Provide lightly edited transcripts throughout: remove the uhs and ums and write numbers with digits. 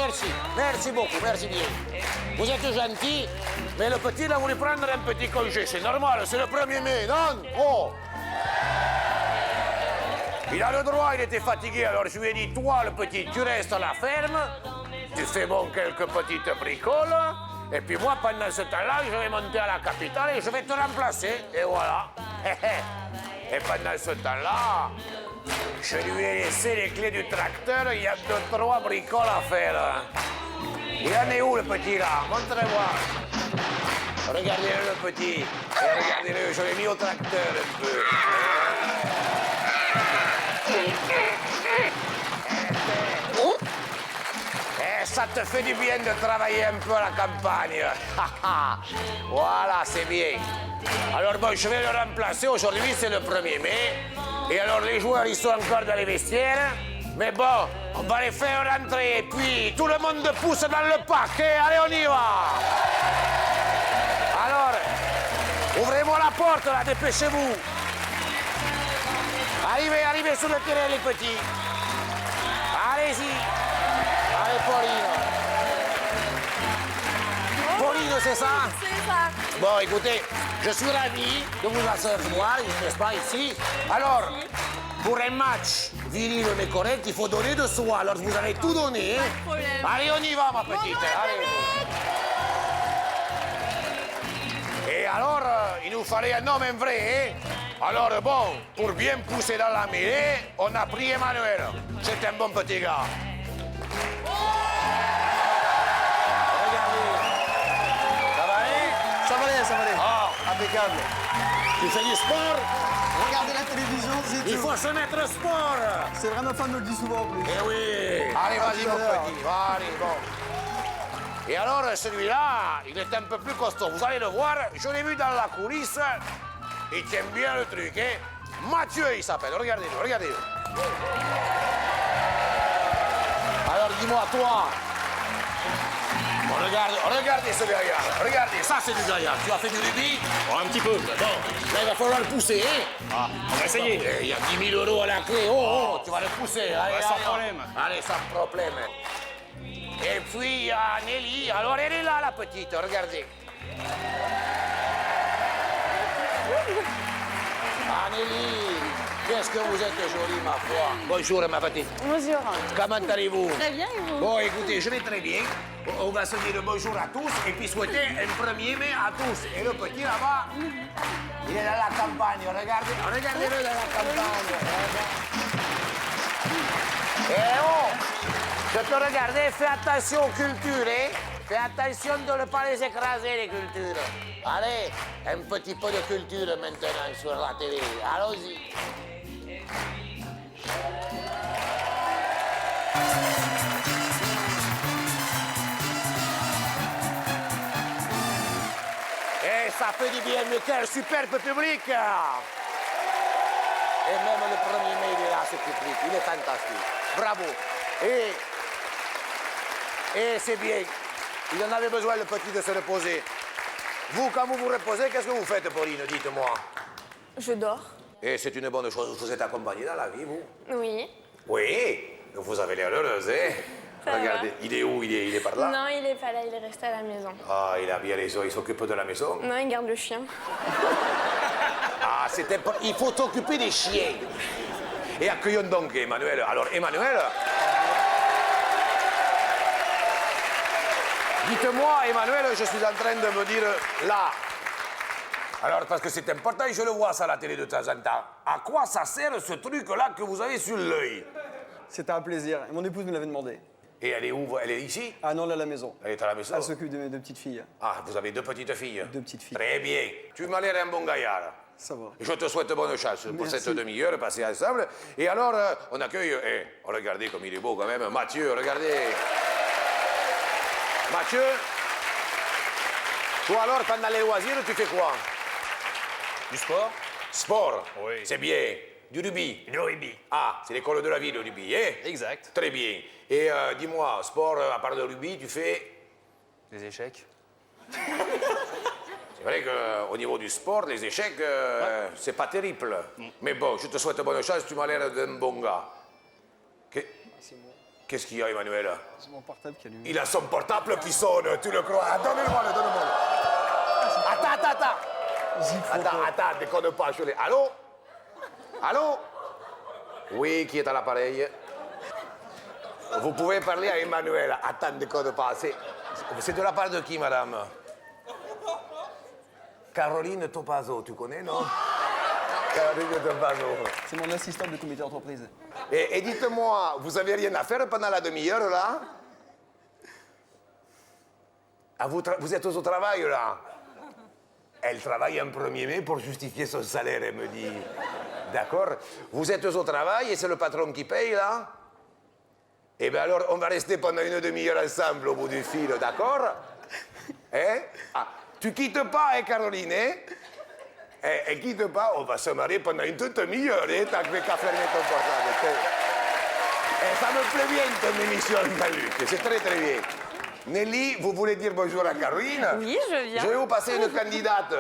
merci. Merci beaucoup, merci bien. Vous êtes gentil, mais le petit, il a voulu prendre un petit congé. C'est normal, c'est le 1er mai, non? Oh! Il a le droit, il était fatigué, alors je lui ai dit, toi, le petit, tu restes à la ferme, tu fais bon quelques petites bricoles, et puis moi, pendant ce temps-là, je vais monter à la capitale et je vais te remplacer, et voilà. Et pendant ce temps-là, je lui ai laissé les clés du tracteur, il y a 2-3 bricoles à faire. Il en est où, le petit, là? Montrez-moi. Regardez-le, le petit. Et regardez-le, je l'ai mis au tracteur un peu. Eh, ça te fait du bien de travailler un peu à la campagne. Voilà, c'est bien. Alors bon, je vais le remplacer. Aujourd'hui, c'est le 1er mai. Et alors, les joueurs, ils sont encore dans les vestiaires. Mais bon, on va les faire rentrer. Et puis, tout le monde pousse dans le parc. Allez, on y va. Alors, ouvrez-moi la porte, là, dépêchez-vous. Arrivez sur le terrain, les petits. Allez-y. Allez, Pauline. Pauline, c'est ça? C'est ça. Bon, écoutez, je suis ravi de vous recevoir, n'est-ce pas, ici. Alors, pour un match viril mais correct, il faut donner de soi. Alors, vous allez tout donner. Pas de problème. Allez, on y va, ma petite. Allez. Et alors, il nous fallait un homme vrai, hein? Alors, bon, pour bien pousser dans la mêlée, on a pris Emmanuel. C'est un bon petit gars. Regardez. Ça va aller? Ça va aller, ça va aller. Oh. Impeccable. Tu fais du sport? Regardez la télévision, c'est Il tout. faut se mettre au sport. C'est vrai, ma femme me le dit souvent en plus. Eh oui. Allez, vas-y, tout à mon l'heure. petit. Allez, bon. Et alors, celui-là, il est un peu plus costaud. Vous allez le voir, je l'ai vu dans la coulisse. Il tient bien le truc, hein. Mathieu, il s'appelle. Regardez-le, regardez-le. Alors, dis-moi, toi. Regardez ce gaillard. Regardez, ça, c'est du gaillard. Tu as fait du rugby? Bon, un petit peu. Bon, là, il va falloir le pousser, hein. Ah, on va essayer. Il y a 10 000 € à la clé. Oh, tu vas le pousser. Allez, Ouais, sans allez, problème. Allez, sans problème. Et puis, il y a Nelly. Alors, elle est là, la petite. Regardez. Ah, Nelly, qu'est-ce que vous êtes jolie, ma foi. Bonjour, ma petite. Bonjour. Comment allez-vous? Très bien, et vous? Bon, écoutez, je vais très bien. On va se dire bonjour à tous et puis souhaiter un 1er mai à tous. Et le petit là-bas, il est dans la campagne. Regardez-le dans la campagne. Eh oh! Je peux regarder, fais attention aux cultures, hein? Fais attention de ne pas les écraser, les cultures. Allez, un petit peu de culture maintenant sur la télé. Allons-y. Et ça fait du bien, mais quel superbe public! Et même le 1er mai, il est là, ce public. Il est fantastique. Bravo. Et c'est bien. Il en avait besoin, le petit, de se reposer. Vous, quand vous vous reposez, qu'est-ce que vous faites, Pauline? Dites-moi. Je dors. Et c'est une bonne chose. Vous êtes accompagnée dans la vie, vous? Oui. Oui. Vous avez l'air heureuse, hein? Ça Regardez. va. Il est où? Il est par là? Non, il est pas là, il est resté à la maison. Ah, il a bien les yeux. Il s'occupe de la maison. Non, il garde le chien. Ah, c'est important. Il faut t'occuper des chiens. Et accueillons donc Emmanuel. Alors, Emmanuel, dites-moi, Emmanuel, je suis en train de me dire là. Alors, parce que c'est important, je le vois ça à la télé de temps en temps. À quoi ça sert ce truc-là que vous avez sur l'œil? C'était un plaisir. Et mon épouse me l'avait demandé. Et elle est où? Elle est ici? Ah non, elle est à la maison. Elle est à la maison? Elle s'occupe de mes 2 petites filles. Ah, vous avez 2 petites filles? 2 petites filles. Très bien. Tu m'as l'air un bon gaillard. Ça va. Je te souhaite bonne chance pour Merci. cette demi-heure passée ensemble. Et alors, on accueille... regardez comme il est beau quand même. Mathieu, regardez. Mathieu, toi alors, pendant les loisirs, tu fais quoi? Du sport? Sport. Oui. C'est bien. Du rugby. Du rugby. Ah, c'est l'école de la vie, le rugby, hein? Exact. Très bien. Et dis-moi, sport, à part le rugby, tu fais... Des échecs? C'est vrai qu'au niveau du sport, les échecs, c'est pas terrible. Mais bon, je te souhaite bonne chance, tu m'as l'air d'un bon gars. Que- Qu'est-ce qu'il y a, Emmanuel? C'est mon portable qui allume. Il a son portable qui sonne, tu le crois? Donnez-moi le, donne-moi le. Attends. Attends, déconne pas, je l'ai. Allô? Allô? Oui, qui est à l'appareil? Vous pouvez parler à Emmanuel. Attends, déconne pas. C'est de la part de qui, madame? Caroline Topazo, tu connais, non? Caroline Topazo. C'est mon assistante de comité d'entreprise. Et dites-moi, vous avez rien à faire pendant la demi-heure, là? Ah, vous êtes au travail, là? Elle travaille en 1er mai pour justifier son salaire, elle me dit. D'accord? Vous êtes au travail et c'est le patron qui paye, là? Eh bien alors, on va rester pendant une demi-heure ensemble au bout du fil, d'accord? Hein? Ah, tu quittes pas, hein, Caroline, hein? Et quitte pas, on va se marier pendant une toute demi-heure, hein? T'as qu'à fermer ton portable. Et ça me plaît bien ton émission, Jean-Luc, c'est très très bien. Nelly, vous voulez dire bonjour à Caroline? Oui, je viens. Je vais vous passer une candidate.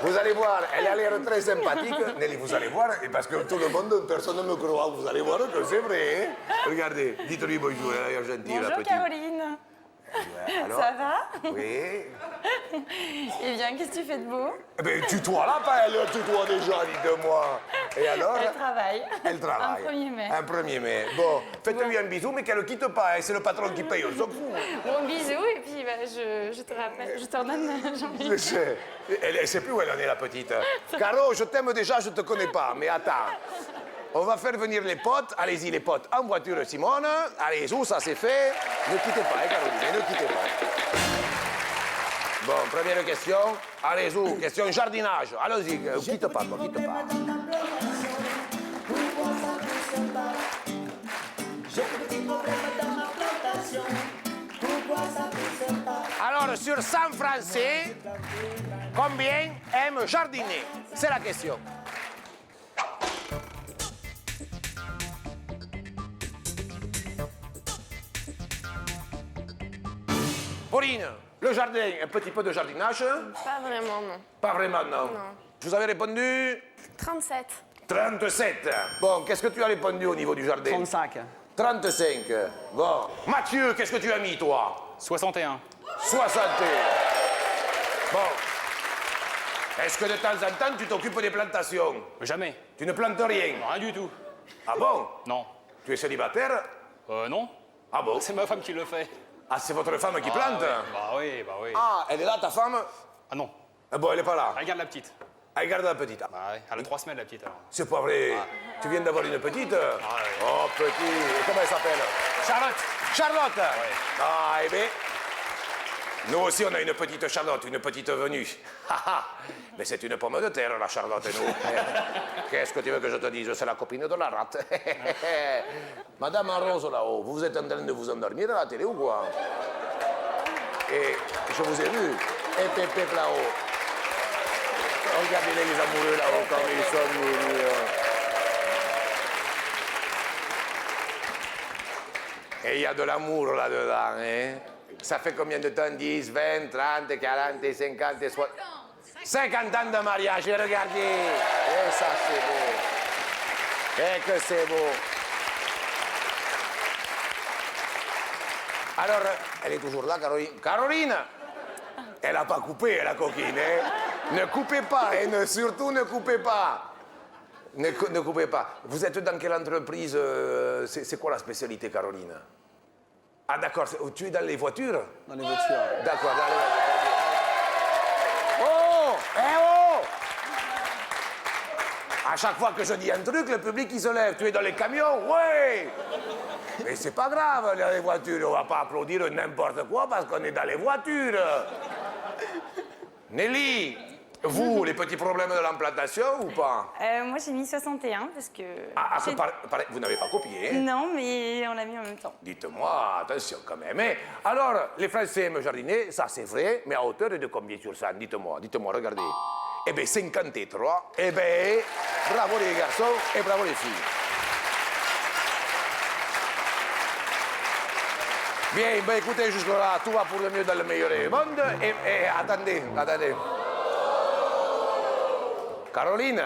Vous allez voir, elle a l'air très sympathique. Nelly, vous allez voir, et parce que tout le monde, personne ne me croit, vous allez voir que c'est vrai. Hein? Regardez, dites-lui bonjour, elle est gentille, la Bonjour petite. Caroline. Alors? Ça va? Oui. Eh bien, qu'est-ce que tu fais de beau? Eh bien, tutoie là, pas elle tutoie déjà, dites-moi. Et alors? Elle travaille. Elle travaille. Un 1er mai. Un 1er mai. Bon, faites-lui un bisou, mais qu'elle ne quitte pas, hein, c'est le patron qui paye, on s'en fout. Bon, bisous, et puis bah, je te rappelle, je te redonne Jean-Luc. Je sais. Elle ne sait plus où elle en est, la petite. Caro, je t'aime déjà, je ne te connais pas, mais attends. On va faire venir les potes. Allez-y, les potes, en voiture, Simone. Allez, où ça c'est fait? Ne quittez pas, hein, Caroline, ne quittez pas. Bon, première question. Allez, où? Question jardinage. Allons-y, quitte pas, toi, quitte pas. Alors, sur 100 Français, combien aiment jardiner? C'est la question. Pauline, le jardin, un petit peu de jardinage? Pas vraiment, non. Pas vraiment, non. Non. Vous avez répondu 37. 37. Bon, qu'est-ce que tu as répondu au niveau du jardin? 35. 35. Bon. Mathieu, qu'est-ce que tu as mis, toi? 61. 61. Bon. Est-ce que de temps en temps, tu t'occupes des plantations? Jamais. Tu ne plantes rien? Rien du tout. Ah bon? Non. Tu es célibataire? Non. Ah bon? C'est ma femme qui le fait. Ah, c'est votre femme qui plante? Ouais. Bah oui. Ah, elle est là, ta femme? Ah non. Ah bon, elle n'est pas là. Regarde la petite. Elle garde la petite. Bah ouais. Elle a 3 semaines, la petite, alors. C'est pas vrai. Tu viens d'avoir une petite? ouais. Oh, petite. Et comment elle s'appelle? Charlotte. Charlotte. Ah, eh bien, nous aussi, on a une petite Charlotte, une petite venue. Mais c'est une pomme de terre, la Charlotte, nous. Qu'est-ce que tu veux que je te dise? C'est la copine de la rate. Madame en rose, là-haut, vous êtes en train de vous endormir à la télé ou quoi? Et je vous ai vu. Et Pépé là-haut. Regardez les amoureux là-haut, comme ils sont mignons. Et il y a de l'amour là-dedans, hein? Ça fait combien de temps? 10, 20, 30, 40, 50, 60... 50 ans de mariage, et regardez. Et ça, c'est beau. Et que c'est beau. Alors, elle est toujours là, Caroline. Caroline! Elle n'a pas coupé, la coquine, hein? Ne coupez pas, hein? Surtout ne coupez pas. Ne coupez pas. Vous êtes dans quelle entreprise? C'est quoi la spécialité, Caroline? Ah d'accord, tu es dans les voitures? Dans les voitures. D'accord, dans les voitures. Oh! Eh oh! À chaque fois que je dis un truc, le public il se lève. Tu es dans les camions? Oui! Mais c'est pas grave, dans les voitures. On va pas applaudir n'importe quoi parce qu'on est dans les voitures. Nelly, vous, les petits problèmes de l'implantation ou pas? Moi, j'ai mis 61 parce que... Vous n'avez pas copié, hein? Non, mais on l'a mis en même temps. Dites-moi, attention quand même. Mais alors, les Français aiment jardiner, ça c'est vrai, mais à hauteur de combien sur 100? Dites-moi, regardez. Eh bien, 53. Eh bien, bravo les garçons et bravo les filles. Bien, ben écoutez, jusque-là, tout va pour le mieux dans le meilleur des mondes. Et attendez. Caroline,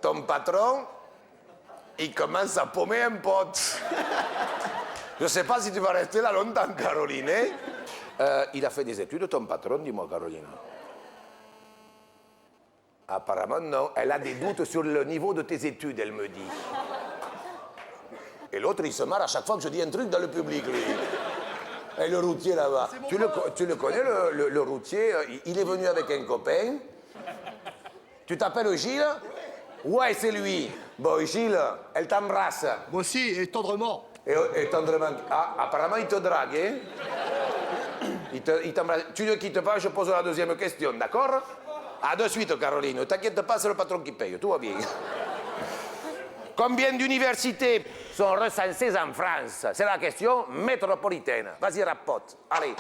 ton patron, il commence à paumer un pote. Je ne sais pas si tu vas rester là longtemps, Caroline. Hein? Il a fait des études, ton patron, dis-moi, Caroline. Apparemment, non. Elle a des doutes sur le niveau de tes études, elle me dit. Et l'autre, il se marre à chaque fois que je dis un truc dans le public, lui. Et le routier là-bas. Tu le connais, le routier? Il est venu avec un copain. Tu t'appelles Gilles? Ouais, c'est lui. Bon, Gilles, elle t'embrasse. Moi aussi, et tendrement. Et tendrement. Ah, apparemment, il te drague, hein? Il t'embrasse. Tu ne quittes pas, je pose la deuxième question, d'accord? À de suite, Caroline. Ne t'inquiète pas, c'est le patron qui paye. Tout va bien. Combien d'universités sont recensées en France? C'est la question métropolitaine. Vas-y, rapote. Allez.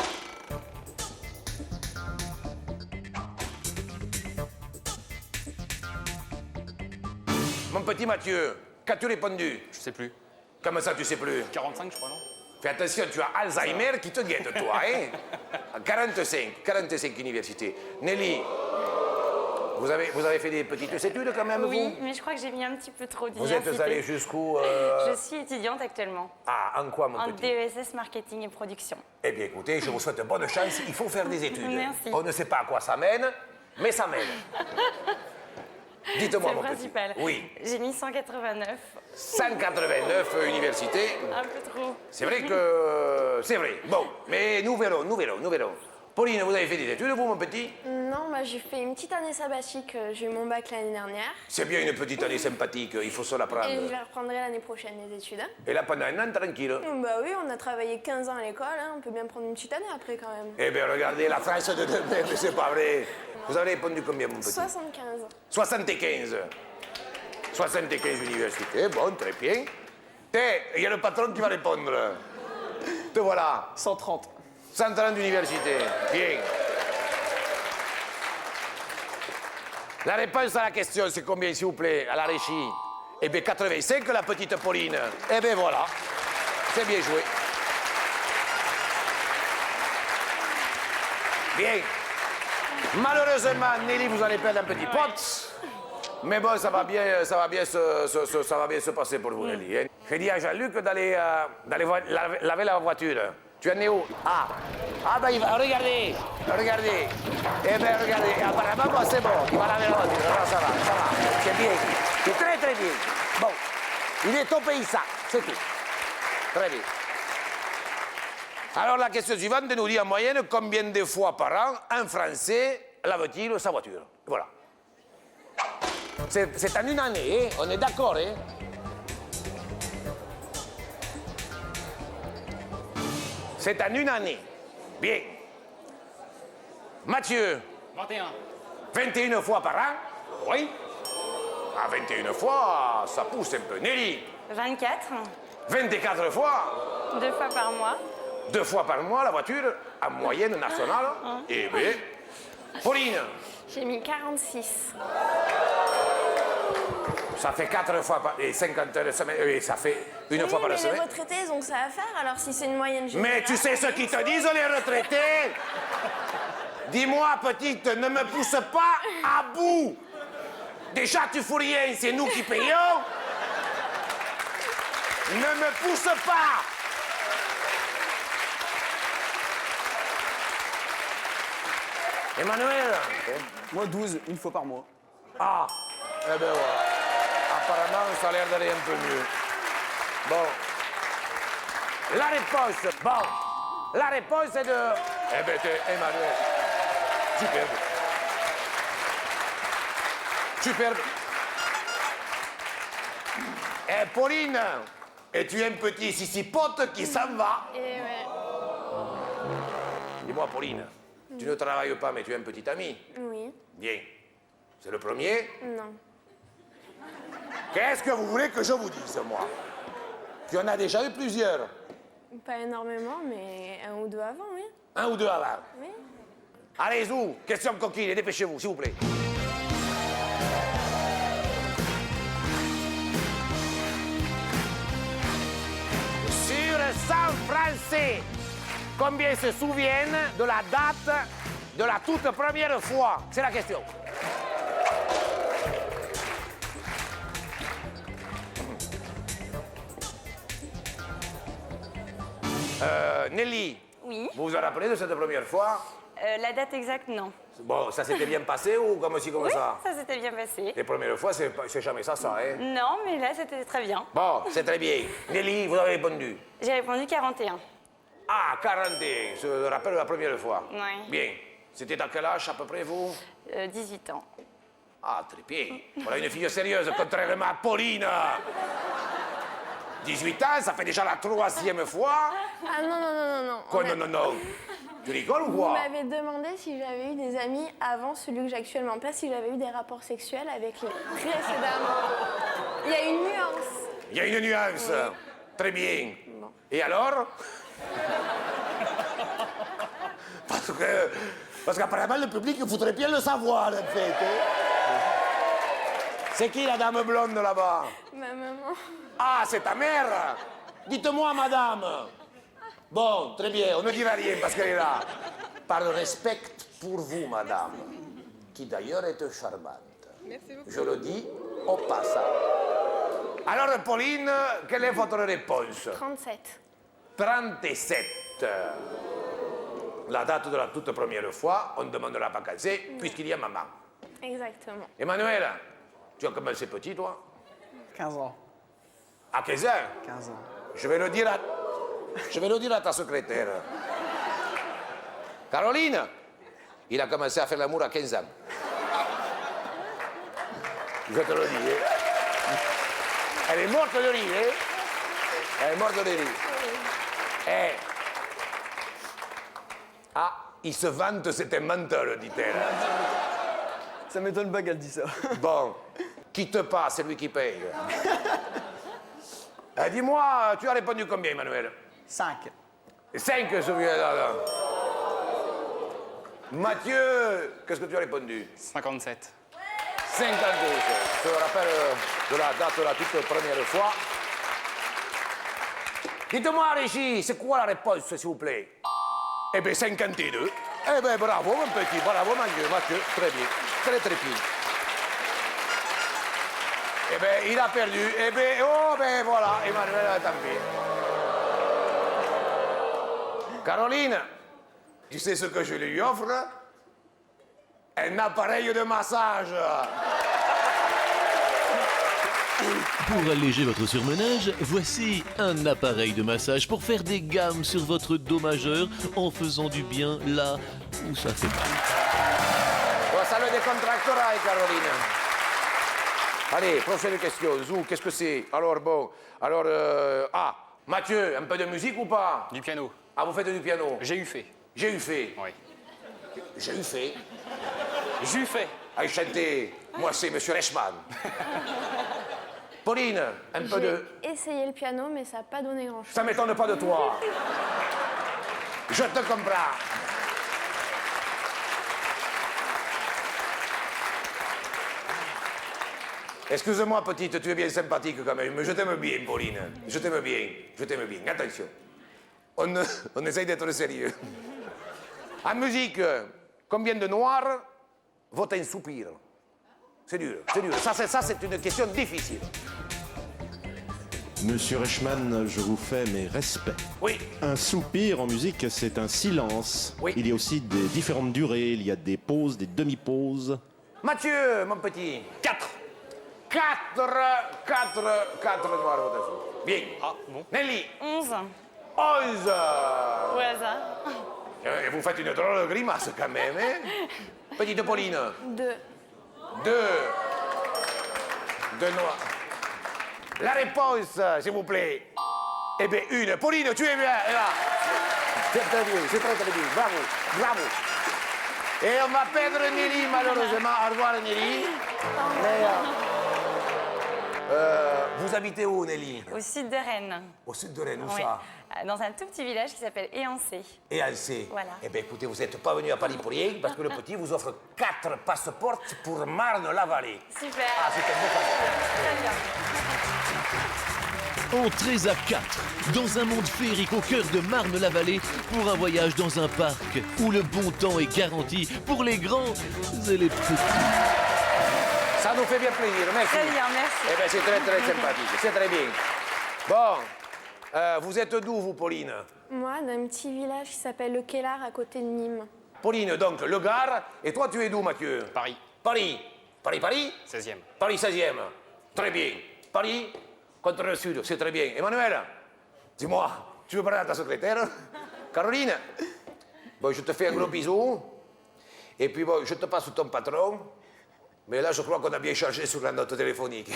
Mon petit Mathieu, qu'as-tu répondu? Je sais plus. Comment ça, tu sais plus? 45, je crois, non? Fais attention, tu as Alzheimer qui te guette, toi, hein? 45 universités. Nelly, vous avez fait des petites études quand même, Oui, vous? mais je crois que j'ai mis un petit peu trop Vous d'université. êtes allé jusqu'où Je suis étudiante actuellement. Ah, en quoi, mon En petit? DESS marketing et production. Eh bien, écoutez, je vous souhaite bonne chance. Il faut faire des études. Merci. On ne sait pas à quoi ça mène, mais ça mène. Dites-moi, C'est mon le principal. petit. Oui. J'ai mis 189. 189 universités. Un peu trop. C'est vrai que... C'est vrai. Bon, mais nous verrons. Pauline, vous avez fait des études, vous, mon petit? Non, bah, j'ai fait une petite année sabbatique. J'ai eu mon bac l'année dernière. C'est bien une petite année sympathique, il faut se la prendre. Et je la reprendrai l'année prochaine, les études. Hein. Et là, pendant un an, tranquille. Bah oui, on a travaillé 15 ans à l'école. Hein. On peut bien prendre une petite année après, quand même. Eh bien, regardez, la France de demain, mais c'est pas vrai. Vous avez répondu combien, mon petit? 75. 75. 75 universités, bon, très bien. Il y a le patron qui va répondre. Te voilà. 130. 130 universités, bien. La réponse à la question, c'est combien, s'il vous plaît, à la régie? Eh bien, 85, la petite Pauline. Eh bien, voilà. C'est bien joué. Bien. Malheureusement, Nelly, vous allez perdre un petit pote. Mais bon, ça va bien se passer pour vous, Nelly. Hein. J'ai dit à Jean-Luc d'aller laver la voiture. Tu en es où? Ah, ben il va, regardez. Eh bien, regardez, apparemment, bon, c'est bon, il va laver la voiture. Alors, ça va, c'est bien. C'est très, très bien. Bon, il est au pays, ça, c'est tout. Très bien. Alors, la question suivante nous dit en moyenne combien de fois par an un Français lave-t-il sa voiture? Voilà. C'est en une année, hein? On est d'accord, hein? C'est en une année. Bien. Mathieu, 21. 21 fois par an? Oui. Ah, 21 fois, ça pousse un peu. Nelly, 24, 24 fois? 2 fois par mois. 2 fois par mois, la voiture, en moyenne nationale. Eh bien. Pauline, J'ai mis 46. ça fait 4 fois par... Et 50 heures de semaine, oui, ça fait une fois par mais semaine. les retraités, ils ont que ça à faire. Alors, si c'est une moyenne générale... Mais tu sais ce qu'ils te disent, les retraités? Dis-moi, petite, ne me pousse pas à bout. Déjà, tu fous rien, c'est nous qui payons. Ne me pousse pas. Emmanuel. Moi, 12, une fois par mois. Ah, eh ben voilà. Apparemment, ça a l'air d'aller un peu mieux. Bon. La réponse, bon. La réponse est de... Eh ben, Emmanuel. Superbe. Superbe. Eh, Pauline, es-tu un petit sissipote qui s'en va? Et ouais. Dis-moi, Pauline, tu ne travailles pas, mais tu es un petit ami. Oui. Bien. C'est le premier? Non. Qu'est-ce que vous voulez que je vous dise, moi? Tu en as déjà eu plusieurs. Pas énormément, mais 1 ou 2 avant, oui. 1 ou 2 avant. Oui. Allez, Zou, question coquine, dépêchez-vous, s'il vous plaît. Sur 100 Français, combien se souviennent de la date de la toute première fois? C'est la question. Nelly, Oui. vous vous en rappelez de cette première fois? La date exacte, non. Bon, ça s'était bien passé ou comme ci, comme Oui, ça? ça s'était bien passé. Les premières fois, c'est jamais ça, hein? Non, mais là, c'était très bien. Bon, c'est très bien. Nelly, vous avez répondu. J'ai répondu 41. Ah, 41, je me rappelle la première fois. Oui. Bien. C'était à quel âge à peu près, vous? 18 ans. Ah, très bien. Voilà une fille sérieuse, contrairement à Pauline. 18 ans, ça fait déjà la 3e fois. Ah non, non, non, non, non. Quoi, non, non, non. Tu rigoles ou Vous quoi? m'avez demandé si j'avais eu des amis avant celui que j'ai actuellement, pas si j'avais eu des rapports sexuels avec les précédemment. Il y a une nuance. Il y a une nuance. Très bien. Bon. Et alors? Parce qu'apparemment, le public voudrait bien le savoir, en fait. Hein. C'est qui la dame blonde là-bas? Ma maman. Ah, c'est ta mère? Dites-moi, madame. Bon, très bien, on ne dira rien parce qu'elle est là. Par respect pour vous, madame, qui d'ailleurs est charmante. Merci beaucoup. Je le dis au passage. Alors, Pauline, quelle est votre réponse? 37. 37. La date de la toute première fois, on ne demandera pas quand c'est, puisqu'il y a maman. Exactement. Emmanuel, tu as commencé petit, toi? 15 ans. À 15 ans? 15 ans. Je vais le dire à ta secrétaire. Caroline, il a commencé à faire l'amour à 15 ans. Je te le dis. Hein. Elle est morte de rire. Hein. Elle est morte de rire. Eh. Ah, il se vante, c'est un menteur, dit-elle. Ça m'étonne pas qu'elle dise ça. Bon, quitte pas, c'est lui qui paye. Dis-moi, tu as répondu combien, Emmanuel? 5. 5, celui-là. Mathieu, qu'est-ce que tu as répondu? 57. 52. Je me rappelle de la date de la toute première fois. Dites-moi, Régis, c'est quoi la réponse, s'il vous plaît? Eh bien, 52. Eh bien, bravo, mon petit, bravo, Mathieu, très bien, très, très bien. Eh bien, il a perdu. Eh bien, oh, ben voilà, Emmanuel, tant pis. Caroline, tu sais ce que je lui offre? Un appareil de massage. Pour alléger votre surmenage, voici un appareil de massage pour faire des gammes sur votre dos majeur en faisant du bien là où ça fait mal. Bon, ça le décontractera, Caroline. Allez, prochaine question. Zou, qu'est-ce que c'est? Alors, bon, alors, Mathieu, un peu de musique ou pas? Du piano. Ah, vous faites du piano? J'ai eu fait. J'ai eu fait. Oui. J'ai eu fait. J'ai eu fait. À chanter, moi c'est Monsieur Reichmann. Pauline, un peu de... J'ai essayé le piano, mais ça n'a pas donné grand-chose. Ça ne m'étonne pas de toi. Je te comprends. Excuse-moi, petite, tu es bien sympathique quand même, mais je t'aime bien, Pauline. Je t'aime bien, je t'aime bien. Attention, on essaye d'être sérieux. En musique, combien de noirs vaut un soupir? C'est dur, c'est dur. Ça, c'est une question difficile. Monsieur Reichmann, je vous fais mes respects. Oui, Un soupir en musique, c'est un silence. Oui. Il y a aussi des différentes durées. Il y a des pauses, des demi-pauses. Mathieu, mon petit. 4 noirs vaut un soupir. Bien. Ah, bon. Nelly, 11. 11. Au hasard. Et vous faites une drôle de grimace quand même, hein? Petite Pauline. 2. 2 noirs. La réponse, s'il vous plaît. Eh bien, 1. Pauline, tu es bien, là. C'est très bien, c'est très très bien. Bravo, bravo. Et on va perdre Nelly, malheureusement. Au revoir, Nelly. Mais, vous habitez où, Nelly? Au sud de Rennes. Au sud de Rennes, où Oui. ça? Dans un tout petit village qui s'appelle Éancé. Et Alcé. Voilà. Eh bien, écoutez, vous n'êtes pas venu à Paris pour rien, parce que le petit vous offre 4 passeports pour Marne-la-Vallée. Super. Ah, c'est un beau cadeau. Très bien. Entrez à 4 dans un monde féerique au cœur de Marne-la-Vallée pour un voyage dans un parc où le bon temps est garanti pour les grands et les petits. Ça nous fait bien plaisir, merci. Très bien, merci. Eh bien, c'est très, très sympathique, c'est très bien. Bon, vous êtes d'où, vous, Pauline? Moi, d'un petit village qui s'appelle Le Kellar, à côté de Nîmes. Pauline, donc, le Gard. Et toi, tu es d'où, Mathieu? Paris. Paris. Paris 16e. Paris 16e. Très bien. Paris contre le Sud, c'est très bien. Emmanuel, dis-moi, tu veux parler à ta secrétaire? Caroline? Bon, je te fais un gros bisou. Et puis, bon, je te passe ton patron. Mais là, je crois qu'on a bien changé sur la note téléphonique.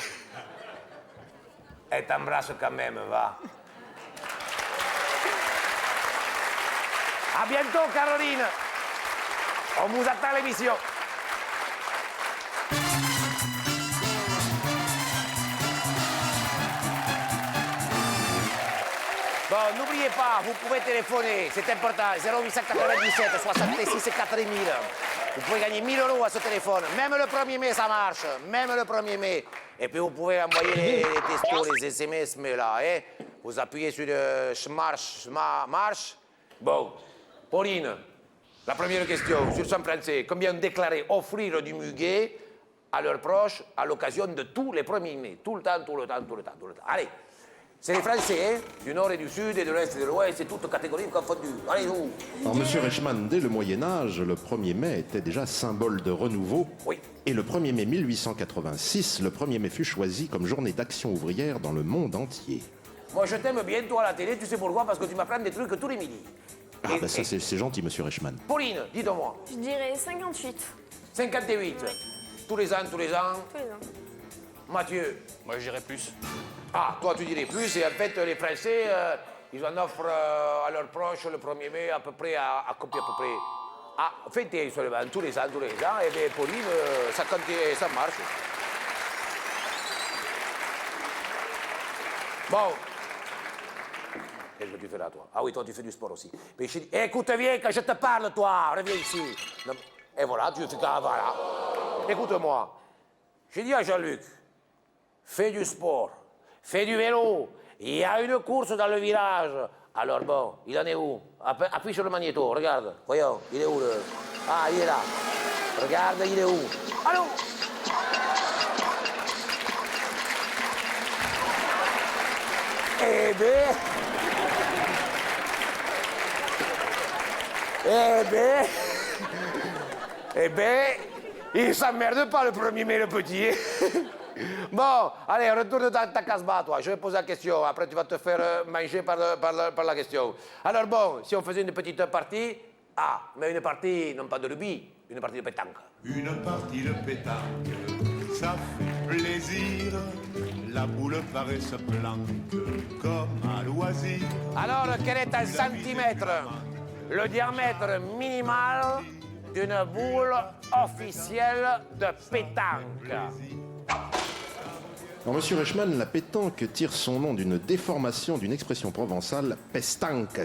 Elle t'embrasse quand même, va. À bientôt, Caroline. On vous attend à l'émission. Bon, n'oubliez pas, vous pouvez téléphoner, c'est important, 0897 66 4000. Vous pouvez gagner 1000 € à ce téléphone. Même le 1er mai, ça marche. Même le 1er mai. Et puis vous pouvez envoyer les textos, les SMS, mais là, hein. Vous appuyez sur le marche. Bon, Pauline, la première question, sur son français. Combien ont déclaré offrir du muguet à leurs proches à l'occasion de tous les 1er mai? Tout le temps. Allez. C'est les Français, hein, du Nord et du Sud, et de l'Est et de l'Ouest, c'est toutes catégories confondues. Allez-vous. Alors, monsieur Reichmann, dès le Moyen-Âge, le 1er mai était déjà symbole de renouveau. Oui. Et le 1er mai 1886, le 1er mai fut choisi comme journée d'action ouvrière dans le monde entier. Moi, je t'aime bien, toi, à la télé, tu sais pourquoi? Parce que tu m'apprends des trucs tous les midis. Ah, ben ça, c'est gentil, monsieur Reichmann. Pauline, dis-moi. Je dirais 58. 58. Tous les ans. Tous les ans. Mathieu. Moi, je dirais plus. Ah, toi, tu dirais plus. Et en fait, les Français, ils en offrent à leurs proches le 1er mai à peu près, à combien à peu près? Ah, 21 seulement, tous les ans. Et bien, Pauline, ça continue, ça marche. Bon. Qu'est-ce que tu fais là, toi? Ah oui, toi, tu fais du sport aussi. Mais je dis, écoute, viens, que je te parle, toi. Reviens ici. Non, et voilà, tu fais ça, voilà. Écoute-moi. J'ai dit à Jean-Luc, fais du sport, fais du vélo. Il y a une course dans le village. Alors bon, il en est où? Appuie sur le magnéto, regarde. Voyons, il est où le... Ah, il est là. Regarde, il est où? Allô? Eh ben, il s'emmerde pas le 1er mai, le petit. Bon, allez, retourne dans ta casse-bas, toi. Je vais poser la question. Après, tu vas te faire manger par la question. Alors bon, si on faisait une petite partie... Ah, mais une partie, non pas de rugby, une partie de pétanque. Une partie de pétanque, ça fait plaisir. La boule paraît se planque comme un loisir. Alors, quel est en centimètres le diamètre minimal d'une boule officielle de pétanque? Alors, monsieur Reichmann, la pétanque tire son nom d'une déformation d'une expression provençale pestanques.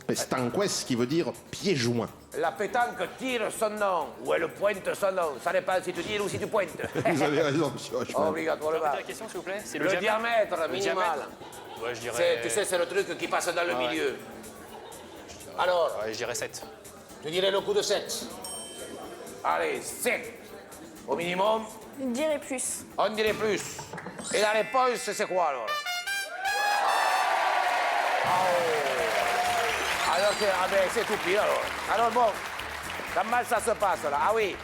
Pestanques, qui veut dire pied joint. La pétanque tire son nom, ou elle pointe son nom. Ça dépend si tu tires ou si tu pointes. Vous avez raison, monsieur Reichmann. Obligatoirement. La question, s'il vous plaît, c'est Le diamètre minimal. Ouais, je dirais... Tu sais, c'est le truc qui passe dans le Ouais. milieu. Alors, Ouais, je dirais 7. je dirais le coup de 7. Allez, 7. Au minimum, Je dirais plus. on dirait plus. Et la réponse, c'est quoi alors? Oh. Alors, c'est tout pire alors. Alors bon, comment ça se passe là? Ah oui,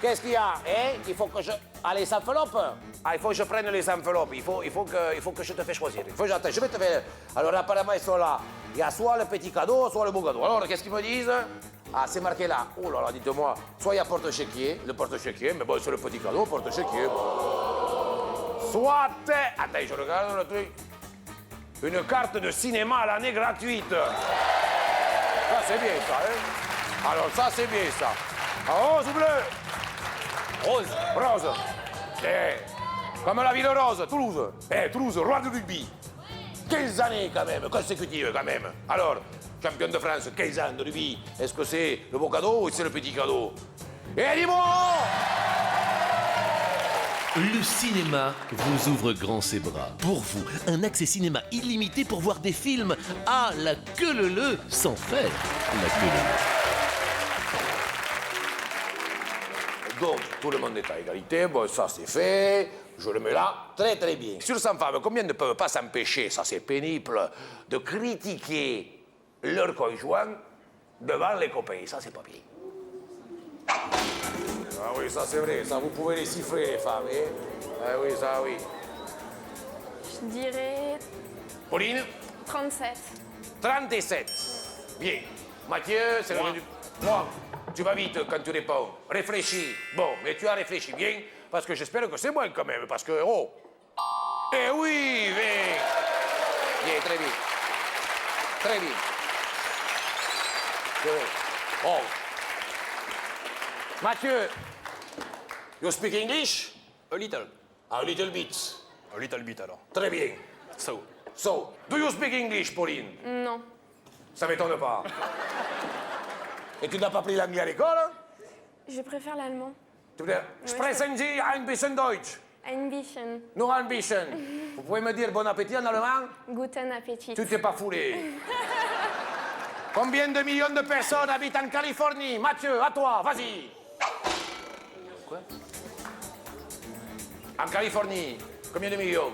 qu'est-ce qu'il y a? Il faut que je... Ah, les enveloppes? Ah, il faut que je prenne les enveloppes. Il faut que je te fasse choisir. Attends, je vais te faire... Alors apparemment, ils sont là. Il y a soit le petit cadeau, soit le beau cadeau. Alors, qu'est-ce qu'ils me disent? Ah, c'est marqué là. Oh là là, dites-moi. Soit il y a porte-chéquier, le porte-chéquier, mais bon, c'est le petit cadeau, porte-chéquier. Soit... Attends, je regarde le truc. Une carte de cinéma à l'année gratuite. Ça, c'est bien, ça, hein? Alors, ça, c'est bien, ça. Rose ou bleu? Rose. Rose. Comme la ville rose, Toulouse. Toulouse, roi du rugby. 15 années, quand même, consécutives, quand même. Alors, champion de France, 15 ans de rugby. Est-ce que c'est le beau cadeau ou c'est le petit cadeau? Et dis-moi! Le cinéma vous ouvre grand ses bras. Pour vous, un accès cinéma illimité pour voir des films à la queue leu sans faire la queue leu. Donc, tout le monde est à égalité. Bon, ça, c'est fait. Je le mets là. Très, très bien. Sur 100 femmes, combien ne peuvent pas s'empêcher, ça c'est pénible, de critiquer leur conjoint devant les copains. Ça, c'est pas bien. Ah oui, ça c'est vrai, ça vous pouvez les siffler, les femmes, hein? Ah oui, ça oui. Je dirais Pauline? 37. 37. Bien. Mathieu, c'est le du... Moi, tu vas vite quand tu réponds. Réfléchis. Bon, mais tu as réfléchi bien, parce que j'espère que c'est moi quand même, parce que... Oh! Eh oui, bien. Bien, très bien. Très bien. C'est vrai. Oh. Mathieu, you speak English? A little. A little bit. A little bit alors. Très bien. So. So, do you speak English, Pauline? Non. Ça m'étonne pas. Et tu n'as pas pris l'anglais à l'école? Je préfère l'allemand. Tu veux dire, sprechen Sie ein bisschen Deutsch? Ein bisschen. Nur ein bisschen. Vous pouvez me dire bon appétit en allemand? Guten Appetit. Tu t'es pas foulé. Combien de millions de personnes habitent en Californie? Mathieu, à toi, vas-y. Quoi? En Californie, combien de millions?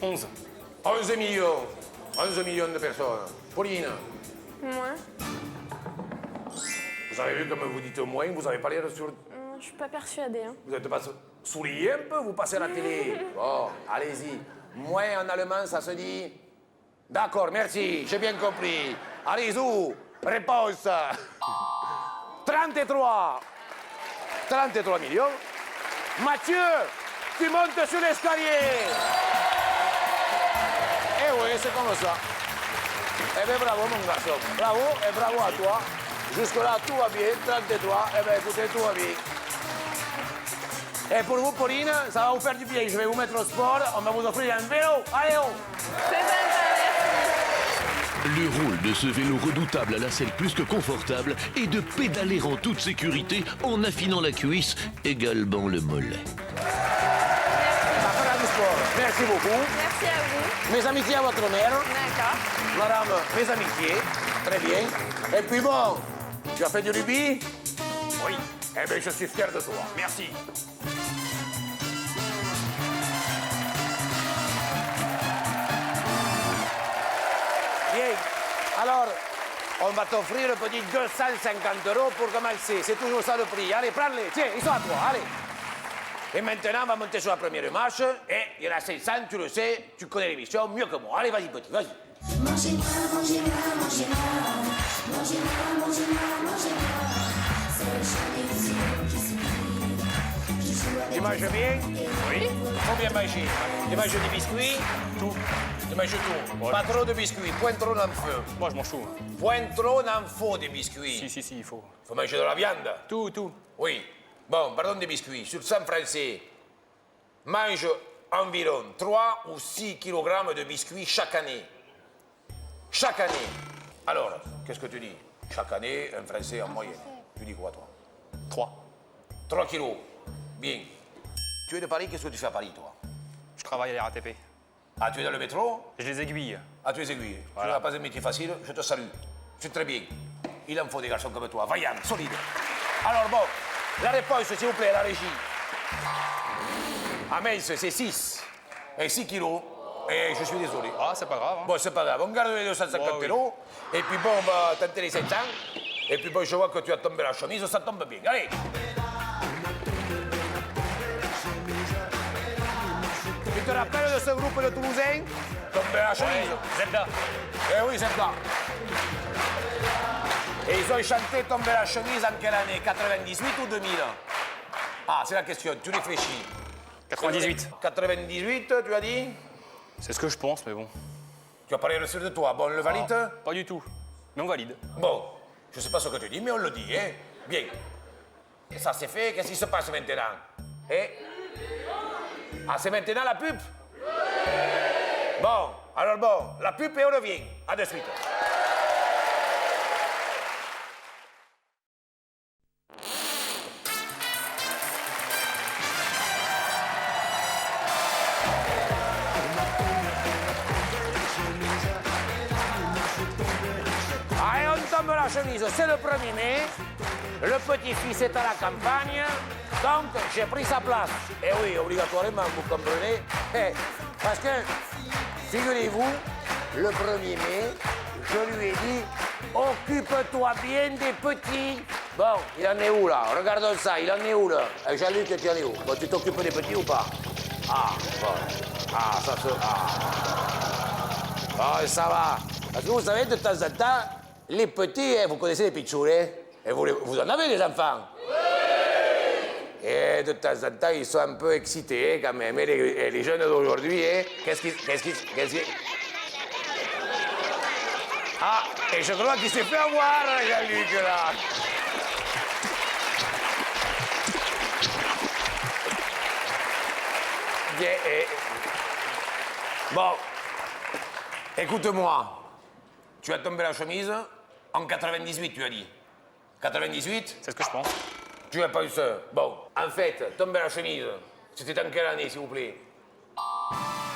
11. 11 millions. 11 millions de personnes. Pauline, Moi? vous avez vu comme vous dites moins, vous avez pas l'air sur... Je suis pas persuadée. Hein. Vous n'êtes pas souriez un peu, vous passez à la télé. Bon, allez-y. Moins en allemand, ça se dit... D'accord, merci, j'ai bien compris. Allez-y, réponse. 33. 33 millions. Mathieu, tu montes sur l'escalier. Eh oui, c'est comme ça. Eh bien, bravo, mon garçon. Bravo et bravo à toi. Jusque-là, tout va bien. 33. Eh bien, écoutez, tout va bien. Et pour vous, Pauline, ça va vous faire du bien. Je vais vous mettre au sport. On va vous offrir un vélo. Allez, on. C'est sympa, merci. Le rôle de ce vélo redoutable à la selle plus que confortable est de pédaler en toute sécurité en affinant la cuisse, également le mollet. Ça fera du sport. Merci beaucoup. Merci à vous. Mes amitiés à votre mère. D'accord. Madame, mes amitiés. Très bien. Et puis bon, tu as fait du rugby? Oui. Eh bien, je suis fier de toi. Merci. Bien. Alors, on va t'offrir un petit 250 € pour commencer. C'est toujours ça le prix. Allez, prends-les. Tiens, ils sont à toi. Allez. Et maintenant, on va monter sur la première marche. Et il y en a 500, tu le sais. Tu connais l'émission mieux que moi. Allez, vas-y, petit, vas-y. Mangez-moi, mangez-moi, mangez-moi. Mangez-moi, mangez-moi, mangez-moi. C'est le chant des yeux qui joue avec Tu manges bien? Oui. Faut bien manger. Tu manges des biscuits? Tout. Tu manges tout. Ouais. Pas trop de biscuits. Point trop n'en faut. Moi, je m'en fous. Point trop n'en faut des biscuits. Si, il faut. Faut manger de la viande. Tout. Oui. Bon, pardon des biscuits. Sur 100 Français, mange environ 3 ou 6 kg de biscuits chaque année. Chaque année. Alors, qu'est-ce que tu dis? Chaque année, un Français en moyenne. Tu dis quoi, toi? 3. 3 kilos. Bien. Tu es de Paris, qu'est-ce que tu fais à Paris, toi? Je travaille à la RATP. Ah, tu es dans le métro? Je les aiguille. Ah, tu es aiguille. Voilà. Tu n'as pas un métier facile, je te salue. C'est très bien. Il en faut des garçons comme toi, vaillants, solides. Alors bon, la réponse, s'il vous plaît, la régie. Ah mince, c'est 6. Et 6 kilos. Et je suis désolé. Ah, c'est pas grave. Hein. Bon, c'est pas grave, on garde les 250 Ouais, oui. €. Et puis bon, on va tenter les 700. Et puis bon, je vois que tu as tombé la chemise, ça tombe bien. Allez. Tu te rappelles de ce groupe de Toulousains? Tombé la chemise. Zelda. Eh oui, c'est ça. Et ils ont chanté Tomber la chemise en quelle année? 98 ou 2000? Ah, c'est la question, tu réfléchis. 98. 98, tu as dit? C'est ce que je pense, mais bon. Tu as parlé sûr de toi. Bon, on le valide? Ah, pas du tout. Mais on valide. Bon, je sais pas ce que tu dis, mais on le dit, hein? Bien. Et ça c'est fait, qu'est-ce qui se passe maintenant? Eh? Ah, c'est maintenant la pub? Bon, alors bon, la pub et on revient. À de suite. Allez, on tombe la chemise, c'est le 1er mai. Le petit-fils est à la campagne, donc j'ai pris sa place. Et oui, obligatoirement, vous comprenez. Parce que, figurez-vous le 1er mai, je lui ai dit occupe-toi bien des petits. Bon, il en est où là? Regardons ça, il en est où là? Jean-Luc, tu en es où? Bon, tu t'occupes des petits ou pas? Ah, bon. Ah, ça se. Ah, ça va. Parce que vous savez, de temps en temps, les petits, vous connaissez les pitchourets? Et vous en avez des enfants? Oui! Et de temps en temps, ils sont un peu excités quand même. Et les jeunes d'aujourd'hui, qu'est-ce qui. Ah, et je crois qu'il s'est fait avoir, Jean-Luc, là. Bien, bon, écoute-moi. Tu as tombé la chemise en 98, tu as dit. 98? C'est ce que je pense. Tu as pensé. Bon, en fait, tomber la chemise, c'était en quelle année, s'il vous plaît?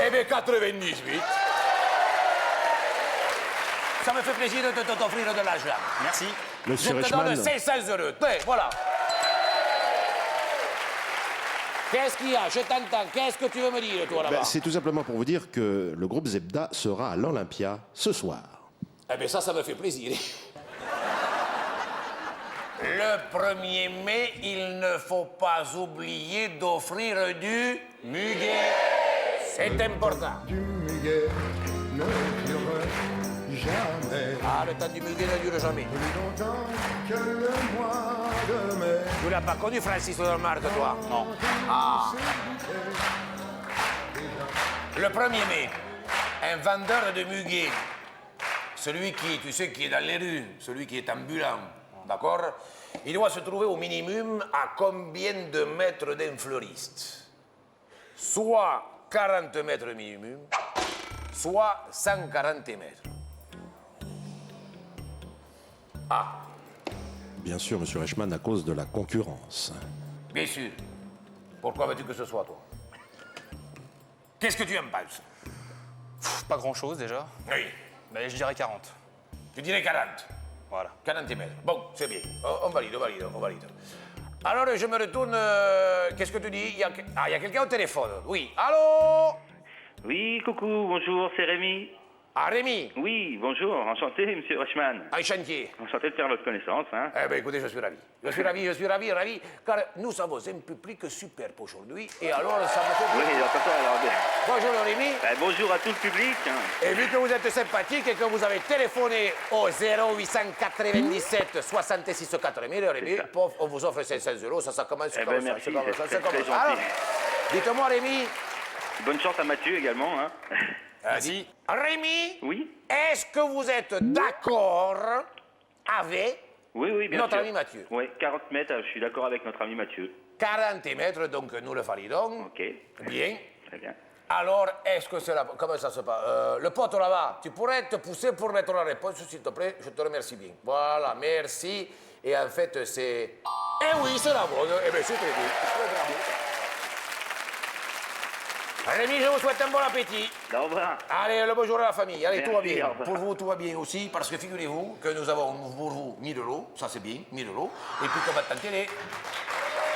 Eh bien, 98. Ça me fait plaisir de t'offrir de l'argent. Merci. Monsieur Je te donne Reichmann, 500 euros. Voilà. Qu'est-ce qu'il y a? Je t'entends. Qu'est-ce que tu veux me dire, toi, là-bas? c'est tout simplement pour vous dire que le groupe Zebda sera à l'Olympia ce soir. Eh bien, ça me fait plaisir. Le 1er mai, il ne faut pas oublier d'offrir du muguet. C'est important. Du muguet ne dure jamais. Ah, le temps du muguet ne dure jamais. Plus longtemps que le mois de mai. Tu l'as pas connu, Francis Dolmark, toi? Non. Ah. Le 1er mai, un vendeur de muguet, celui qui, tu sais, qui est dans les rues, celui qui est ambulant, d'accord? Il doit se trouver au minimum à combien de mètres d'un fleuriste? Soit 40 mètres minimum, soit 140 mètres. Ah, Bien sûr, monsieur Reichmann, à cause de la concurrence. bien sûr. Pourquoi veux-tu que ce soit toi? Qu'est-ce que tu en penses? Pas grand-chose déjà. Oui, Mais je dirais 40. tu dirais 40. Voilà. 40 mètres. Bon, c'est bien. On valide. Alors, je me retourne. Qu'est-ce que tu dis? Il y a quelqu'un au téléphone. Oui. Allô? Oui, coucou, bonjour, c'est Rémi. Ah, Rémi. Oui, bonjour, enchanté, monsieur Reichmann. Ah, chantier. Enchanté de faire votre connaissance, hein. Eh bien, écoutez, je suis ravi. Je suis ravi, car nous avons un public superbe aujourd'hui. Et alors, ça me fait Oui, plaisir. alors, Bonjour, Rémi. bonjour à tout le public. Hein. Et vu que vous êtes sympathique et que vous avez téléphoné au 0897 66 4000, Rémi, ça. pof, on vous offre 500 euros. Ça commence Eh comme ben, ça. merci, c'est comme c'est ça, très, c'est comme très ça. Alors, gentil. dites-moi, Rémi. Bonne chance à Mathieu également, hein. Vas-y. Rémi, Oui. est-ce que vous êtes d'accord avec Oui, bien notre sûr. ami Mathieu? Oui, 40 mètres, je suis d'accord avec notre ami Mathieu. 40 mètres, donc nous le validons. Ok. Bien. Très bien. Alors, est-ce que c'est la... Comment ça se passe? Le pote là-bas, tu pourrais te pousser pour mettre la réponse, s'il te plaît? Je te remercie bien. Voilà, merci. Et en fait, c'est... Eh oui, c'est la bonne. Eh bien, c'est très bien. Bravo. Rémi, je vous souhaite un bon appétit. Au revoir. Allez, le bonjour à la famille. Allez, tout va Merci, bien. au revoir. Pour vous, tout va bien aussi, parce que figurez-vous que nous avons pour vous 1000 euros. Ça, c'est bien, 1000 euros. Et puis qu'on va tenter les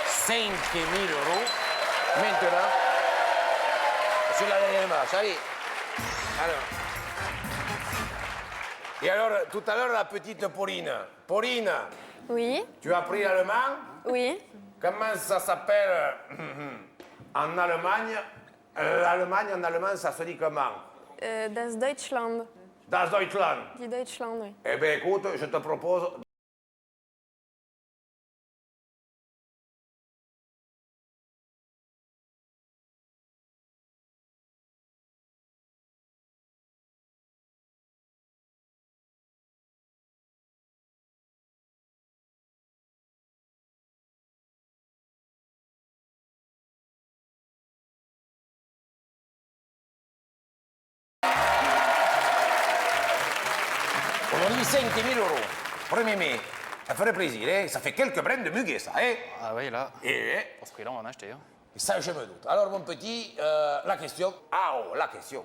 5000 euros. Maintenant, sur la dernière marche. Allez. Alors. Et alors, tout à l'heure, la petite Pauline. Pauline, Oui, tu as appris l'allemand? oui. Comment ça s'appelle en Allemagne? L'Allemagne, en allemand, ça se dit comment? Das Deutschland. Das Deutschland. Die Deutschland, oui. Eh bien, écoute, je te propose... Aujourd'hui, 5000 euros. 1er mai. Ça ferait plaisir, hein? Ça fait quelques brins de muguet, ça, hein? Ah oui, là, Et, pour ce prix-là, on va en acheter. Hein. ça, je me doute. Alors, mon petit, la question. Ah, oh, la question.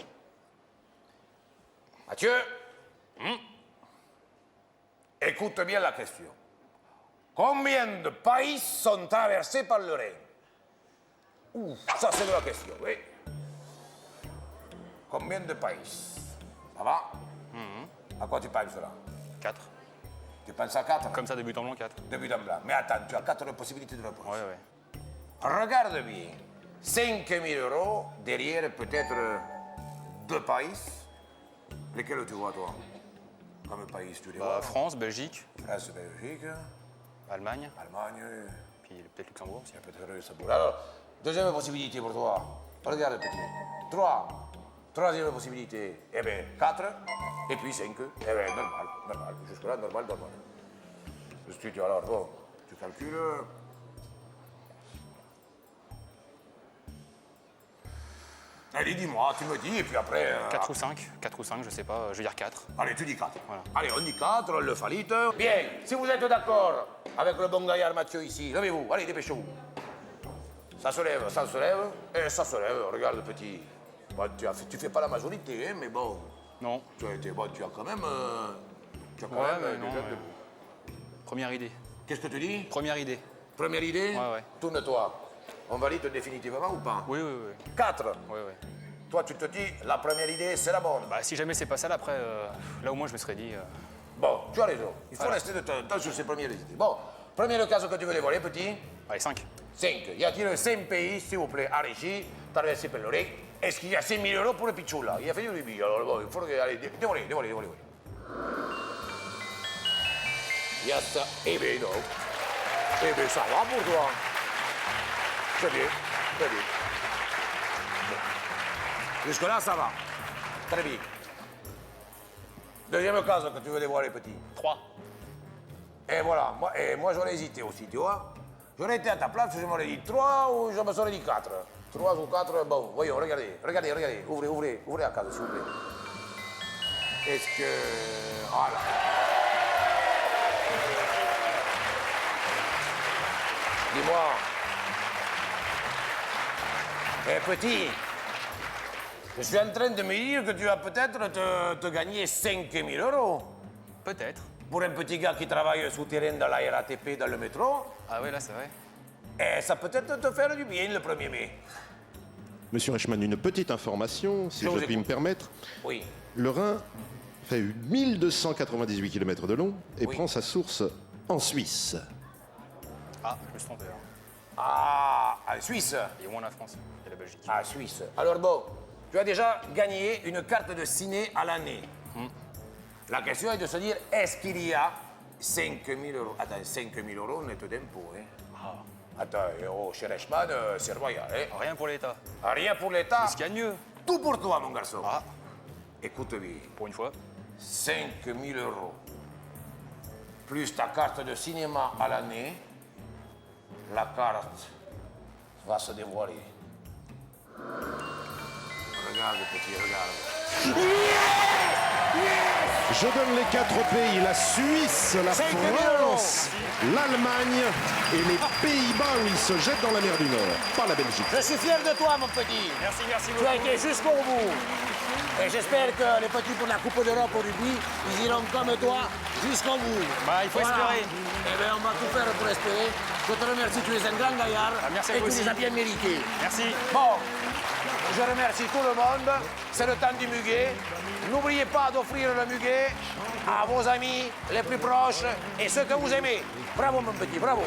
Mathieu, écoute bien la question. Combien de pays sont traversés par le Rhin? Ouh, ça, c'est de la question, oui. Combien de pays? Ça va? À quoi tu penses là? 4. Tu penses à 4? Comme ça, de but en blanc, 4. De but en blanc. Mais attends, tu as 4 possibilités de réponse. Ouais, ouais. Regarde bien. 5 000 euros derrière peut-être 2 pays. Lesquels tu vois, toi? Comme pays, tu les vois? France, Belgique, France, Belgique, Allemagne, Allemagne, puis peut-être Luxembourg aussi. peut-être Luxembourg. Alors, deuxième possibilité pour toi. Regarde, petit. 3. Troisième possibilité. Eh bien, 4. Et puis 5. Eh bien, normal, normal. Jusque-là, normal, normal. Alors, bon, tu calcules. Allez, dis-moi, tu me dis, et puis après... 4 ou 5, 4 ou 5, je sais pas, je vais dire 4. Allez, tu dis 4. Voilà. Allez, on dit 4, on le valide. Bien, si vous êtes d'accord avec le bon gaillard Mathieu ici, levez-vous, allez, dépêchez-vous. Ça se lève, et ça se lève. Regarde, petit. Bon, tu fais pas la majorité, hein, mais bon. Non. Tu as quand même... mais non, déjà ouais. Première idée. Qu'est-ce que tu dis? Première idée. Première idée? Ouais, ouais. Tourne-toi. On valide définitivement ou pas? Oui, oui, oui. 4. Ouais, ouais. Toi, tu te dis, la première idée, c'est la bonne. Bah, si jamais c'est pas ça, là, après, là au moins je me serais dit. Bon, tu as raison. Il faut rester de temps sur ces premières idées. Bon, premier cas que tu veux dévoiler, petit. Allez, 5. 5. Y a-t-il 5 pays, s'il vous plaît, à Régie, traversé par l'oreille? Est-ce qu'il y a 5 000 euros pour le pichoula? Il a fait du rubis, alors bon, il faut que... Allez, dévoilez. Il y a ça. Eh bien, non. Eh bien, ça va pour toi. C'est bien, très bien. Bon. Jusque-là, ça va. Très bien. Deuxième cas que tu veux dévoiler, petit. 3. Et voilà, moi j'aurais hésité aussi, tu vois. J'aurais été à ta place, je m'aurais dit 3 ou je me serais dit 4. 3 ou 4, bon, voyons, regardez. Ouvrez la case, s'il vous plaît. Est-ce que... Voilà. Dis-moi. Petit, je suis en train de me dire que tu vas peut-être te gagner 5 000 euros. Peut-être. Pour un petit gars qui travaille souterrain dans la RATP, dans le métro. Ah ouais, là, c'est vrai. Et ça peut peut-être te faire du bien le 1er mai. Monsieur Reichmann, une petite information, si je puis me permettre. Oui. Le Rhin fait 1298 km de long et Oui. prend sa source en Suisse. Ah, je me suis trompé. Hein. Ah, en Suisse. Il y a moins la France et la Belgique. Ah, Suisse. Alors bon, tu as déjà gagné une carte de ciné à l'année. La question est de se dire, est-ce qu'il y a 5 000 euros? Attends, 5 000 euros net d'impôt, hein? Attends, chez Reichmann, c'est royal, hein? Rien pour l'État. Rien pour l'État. Qu'est-ce qu'il y a de mieux? Tout pour toi, mon garçon. Ah, Écoute bien, pour une fois. 5 000 euros, plus ta carte de cinéma à l'année, la carte va se dévoiler. Regarde, petit, regarde. Je donne les 4 pays, la Suisse, la 5 000 France, l'Allemagne et les Pays-Bas où ils se jettent dans la mer du Nord, pas la Belgique. Je suis fier de toi, mon petit. Merci Tu as été jusqu'au bout. Et j'espère que les petits pour la Coupe d'Europe au rugby, ils iront comme toi jusqu'au bout. Bah, il faut espérer. Eh bien, on va tout faire pour espérer. Je te remercie, tu es un grand gaillard. merci à et vous tu aussi. les as bien mérités. Merci. Bon, je remercie tout le monde. C'est le temps du muguet. N'oubliez pas d'offrir le muguet à vos amis les plus proches et ceux que vous aimez. Bravo, mon petit, bravo.